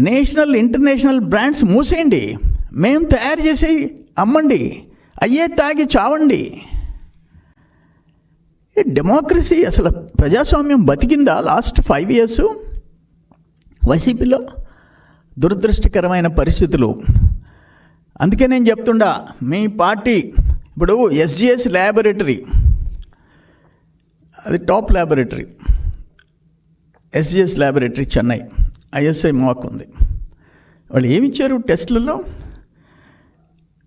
National international brands మూసేయండి, మేము తయారు చేసి అమ్మండి, అయ్యే తాగి చావండి. డెమోక్రసీ అసలు ప్రజాస్వామ్యం బతికిందా లాస్ట్ 5 years? వైసీపీలో దురదృష్టకరమైన పరిస్థితులు. అందుకే నేను చెప్తుండా, మీ పార్టీ ఇప్పుడు SGS ల్యాబొరేటరీ, అది top laboratory, SGS laboratory Chennai, ISI మాకు ఉంది. వాళ్ళు ఏమిచ్చారు టెస్టులలో?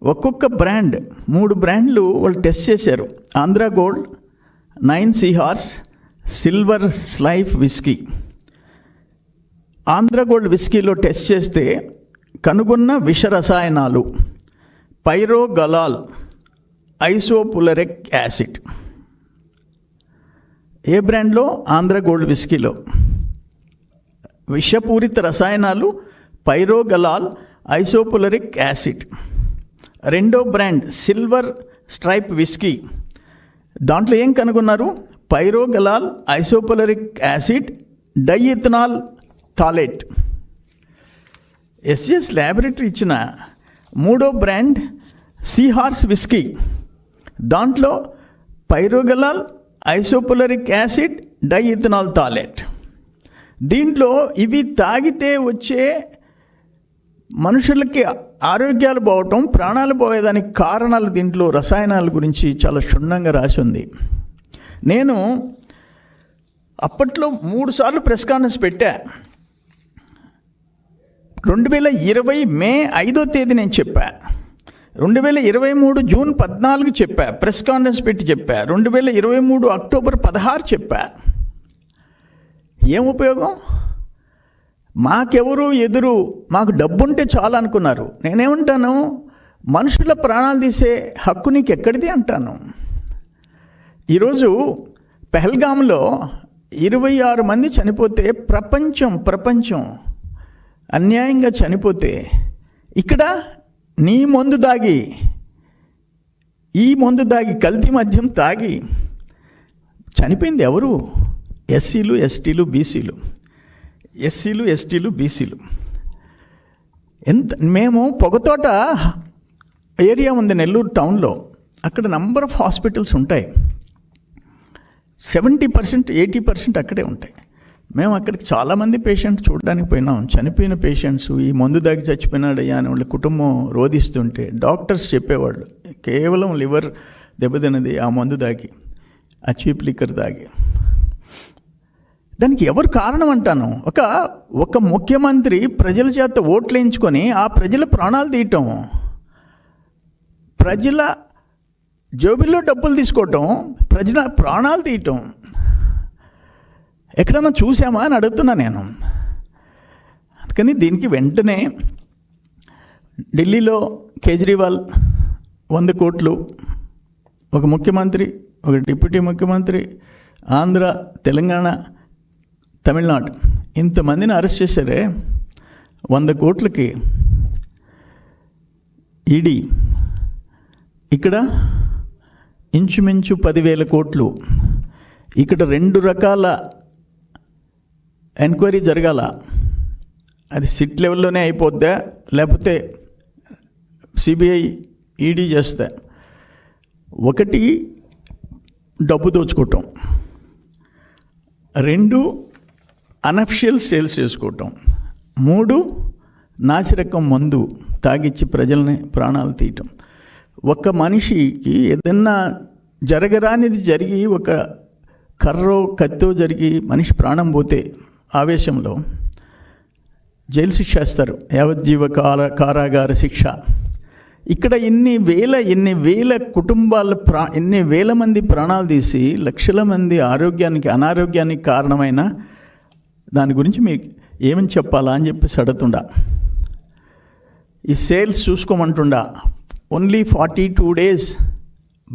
ఒక్కొక్క బ్రాండ్ 3 బ్రాండ్లు వాళ్ళు టెస్ట్ చేశారు. ఆంధ్ర గోల్డ్, 9 Seahorse, సిల్వర్ స్లైఫ్ విస్కీ. ఆంధ్ర గోల్డ్ విస్కీలో టెస్ట్ చేస్తే కనుగొన్న విష రసాయనాలు పైరోగలాల్, ఐసోపులరిక్ యాసిడ్. ఏ బ్రాండ్లో? ఆంధ్ర గోల్డ్ విస్కీలో విషపూరిత రసాయనాలు పైరోగలాల్, ఐసోపులరిక్ యాసిడ్. రెండో బ్రాండ్ సిల్వర్ స్ట్రైప్ విస్కీ, దాంట్లో ఏం కనుగొన్నారు? పైరోగలాల్, ఐసోపులరిక్ acid, diethanol phthalate. SGS laboratory ఇచ్చిన మూడో బ్రాండ్ సీహార్స్ విస్కీ, దాంట్లో పైరోగలాల్, ఐసోపులరిక్ యాసిడ్, డైఇథనాల్ థాలేట్. దీంట్లో ఇవి తాగితే వచ్చే మనుషులకి ఆరోగ్యాలు పోవటం, ప్రాణాలు పోయేదానికి కారణాలు దీంట్లో రసాయనాల గురించి చాలా క్షుణ్ణంగా రాసి ఉంది. నేను అప్పట్లో 3 సార్లు ప్రెస్ కాన్ఫరెన్స్ పెట్టా. 2020 మే 5వ తేదీ నేను చెప్పా, 2023 జూన్ 14 చెప్పా, ప్రెస్ కాన్ఫరెన్స్ పెట్టి చెప్పా, 2023 అక్టోబర్ 16 చెప్పా. ఏం ఉపయోగం? మాకెవరు ఎదురు, మాకు డబ్బుంటే చాలు అనుకున్నారు. నేనేమంటాను, మనుషుల ప్రాణాలు తీసే హక్కు నీకు ఎక్కడిది అంటాను. ఈరోజు పెహల్గాంలో 26 మంది చనిపోతే, ప్రపంచం అన్యాయంగా చనిపోతే, ఇక్కడ నీ మందు దాగి, ఈ మందు దాగి, కల్తీ మద్యం తాగి చనిపోయింది ఎవరు? ఎస్సీలు, ఎస్టీలు, బీసీలు. ఎస్సీలు, ఎస్టీలు, బీసీలు. మేము పొగతోట ఏరియా ఉంది నెల్లూరు టౌన్లో, అక్కడ నంబర్ ఆఫ్ హాస్పిటల్స్ ఉంటాయి. 70%, 80% అక్కడే ఉంటాయి. మేము అక్కడికి చాలామంది పేషెంట్స్ చూడడానికి పోయినాం. చనిపోయిన పేషెంట్స్, ఈ మందు దాగి చచ్చిపోయినాడయ్యా అని వాళ్ళ కుటుంబం రోధిస్తుంటే డాక్టర్స్ చెప్పేవాళ్ళు, కేవలం లివర్ దెబ్బతిన్నది ఆ మందు దాగి, ఆ చీప్ లిక్కర్ దాగి. దానికి ఎవరు కారణం అంటాను? ఒక ముఖ్యమంత్రి ప్రజల చేత ఓట్లు వేయించుకొని ఆ ప్రజల ప్రాణాలు తీయటం, ప్రజల జోబిల్లో డబ్బులు తీసుకోవటం, ప్రజల ప్రాణాలు తీయటం ఎక్కడన్నా చూసామా అని అడుగుతున్నా నేను. అందుకని దీనికి వెంటనే ఢిల్లీలో కేజ్రీవాల్ 100 కోట్లు, ఒక ముఖ్యమంత్రి, ఒక డిప్యూటీ ముఖ్యమంత్రి, ఆంధ్ర, తెలంగాణ, తమిళనాడు, ఇంతమందిని అరెస్ట్ చేశారే 100 కోట్లకి. ఈడీ ఇక్కడ ఇంచుమించు 10,000 కోట్లు. ఇక్కడ 2 రకాల ఎంక్వైరీ జరగాల. అది సిట్ లెవెల్లోనే అయిపోద్దా, లేకపోతే సిబిఐ, ఈడీ చేస్తా? ఒకటి డబ్బు దోచుకోవటం, 2 అనఫిషియల్ సేల్స్ చేసుకోవటం, 3 నాసిరకం మందు తాగిచ్చి ప్రజల్ని ప్రాణాలు తీయటం. ఒక మనిషికి ఏదన్నా జరగరానిది జరిగి, ఒక కర్రో కత్తో జరిగి మనిషి ప్రాణం పోతే ఆవేశంలో జైలు శిక్ష వేస్తారు, యావజ్జీవ కారాగార శిక్ష. ఇక్కడ ఎన్ని వేల కుటుంబాల ఎన్ని వేల మంది ప్రాణాలు తీసి లక్షల మంది అనారోగ్యానికి కారణమైన దాని గురించి మీకు ఏమని చెప్పాలా అని చెప్పేసి అడుగుతుండా. ఈ సేల్స్ చూసుకోమంటుండా. ఓన్లీ 42 days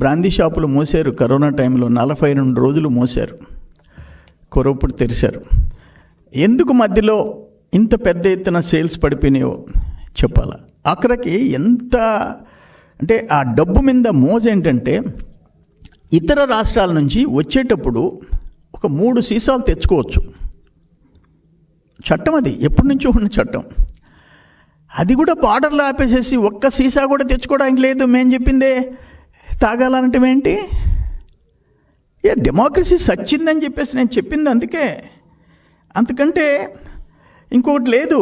బ్రాందీ షాపులు మోసారు కరోనా టైంలో, 42 రోజులు మోసారు, కొరప్పుడు తెరిచారు. ఎందుకు మధ్యలో ఇంత పెద్ద ఎత్తున సేల్స్ పడిపోయినాయో చెప్పాలా. ఆఖరికి ఎంత అంటే ఆ డబ్బు మీద మోజు ఏంటంటే, ఇతర రాష్ట్రాల నుంచి వచ్చేటప్పుడు ఒక 3 సీసాలు తెచ్చుకోవచ్చు, చట్టం, అది ఎప్పటి నుంచో ఉన్న చట్టం. అది కూడా బార్డర్లో ఆపేసేసి ఒక్క సీసా కూడా తెచ్చుకోవడానికి లేదు, మేము చెప్పిందే తాగాలంటే ఏంటి? డెమోక్రసీ సచ్చిందని చెప్పేసి నేను చెప్పింది అందుకే, అంతకంటే ఇంకొకటి లేదు.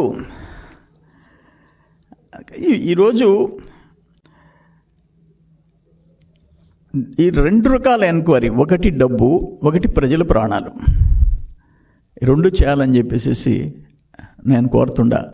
ఈరోజు ఈ 2 రకాల ఎంక్వైరీ, ఒకటి డబ్బు, ఒకటి ప్రజల ప్రాణాలు, 2 చేయాలని చెప్పేసి నేను కోరుతుండా.